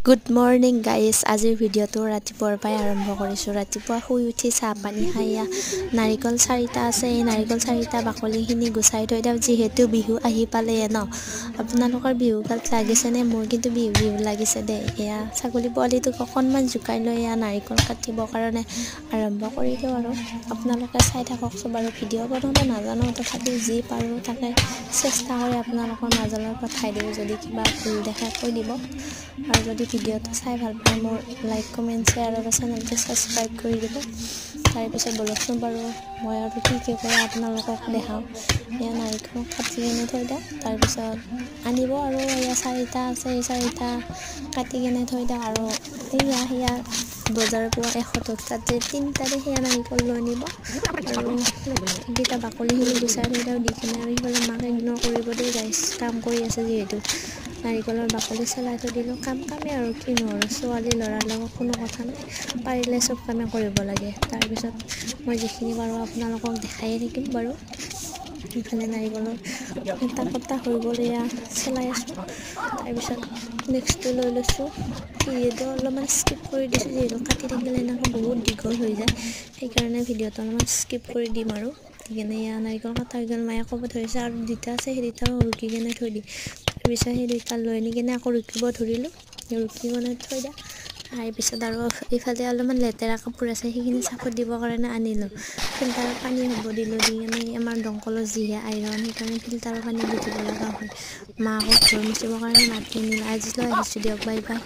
Good morning guys. আজিৰ ভিডিঅ'টো ৰাতিপুৱাৰ পৰাই আৰম্ভ কৰিছোঁ। ৰাতিপুৱা শুই উঠি চাহ পানী খাই নাৰিকল 4টা আছে। এই নাৰিকল 4টা বাকলিখিনি গুচাই থৈ দিওঁ, যিহেতু বিহু আহি পালেই ন। আপোনালোকৰ বিহু গাত লাগিছেনে? মোৰ কিন্তু বিহু লাগিছে দেই। এয়া ছাগলী পোৱালিটোক অকণমান জোকাই লৈ নাৰিকল কাটিবৰ কাৰণে আৰম্ভ কৰিলোঁ আৰু আপোনালোকে চাই থাককচোন বাৰু। ভিডিঅ' বনাব নাজানো, তথাপিও যি পাৰোঁ তাকে চেষ্টা কৰি আপোনালোকৰ মাজলৈ পঠাই দিওঁ। যদি কিবা ভুল দেখে কৈ দিব, আৰু যদি ভিডিঅ'টো চাই ভাল পায় মোৰ লাইক কমেণ্ট শ্বেয়াৰ আৰু চেনেলটো ছাবস্ক্ৰাইব কৰি দিব। তাৰপিছত বলকচোন বাৰু মই আৰু কি কৰোঁ আপোনালোকক দেখাওঁ। এয়া নাৰিকল কাটি কিনে থৈ দিওঁ, তাৰপিছত আনিব আৰু এয়া 4টা আছে। এই 4টা কাটি কিনে থৈ দিওঁ আৰু সেয়া বজাৰ পোৱা 100 তাতে 3টাৰে সেয়া নাৰিকল লৈ আনিব আৰু এইকেইটা বাকলিখিনি গুচাই থৈ দিওঁ। দি কিনে আৰু সিফালে মাক ইগন'ৰ কৰিব দিওঁ। গাইজ কাম কৰি আছে যিহেতু, নাৰিকলৰ বাকলি চেলাই থৈ দিলোঁ। কামেই আৰু কিনো আৰু, ছোৱালী ল'ৰাৰ লগত কোনো কথা নাই, পাৰিলে চব কামে কৰিব লাগে। তাৰপিছত মই যিখিনি পাৰোঁ আপোনালোকক দেখায়ে থাকিম বাৰু। ইফালে নাৰিকলৰ এটা কটা হৈ গ'ল, এয়া চেলাই আছোঁ। তাৰপিছত নেক্সটটো লৈ লৈছোঁ। ভিডিঅ'টো অলপমান স্কিপ কৰি দিছোঁ, যিহেতু কাটি থাকিলে এনেকৈ বহুত দীঘল হৈ যায়। সেইকাৰণে ভিডিঅ'টো অলপমান স্কিপ কৰি দিম আৰু। দি কিনে এয়া নাৰিকল কটা হৈ গ'ল। মায়ে ক'ব ধৰিছে আৰু 2টা আছে, সেই 2টাও ৰুকি কিনে থৈ দি। তাৰপিছত সেই 2টা লৈ আনি কিনে আকৌ ৰুকিব ধৰিলোঁ, ৰুকি কিনে থৈ দিয়া। তাৰপিছত আৰু ইফালে অলপমান লেতেৰা কাপোৰ আছে, সেইখিনি চাফত দিবৰ কাৰণে আনিলোঁ। ফিল্টাৰত পানী হ'ব দিলোঁ। দি কিনে আমাৰ দমকলৰ যিহে আইৰণ, সেইকাৰণে ফিল্টাৰৰ পানী দি ধুব লগা হয়। মা আকৌ ঘৰ মুচিবৰ কাৰণে মাতি আনিলে। আজিলৈ আহিছোঁ দিয়ক, বাই বাই।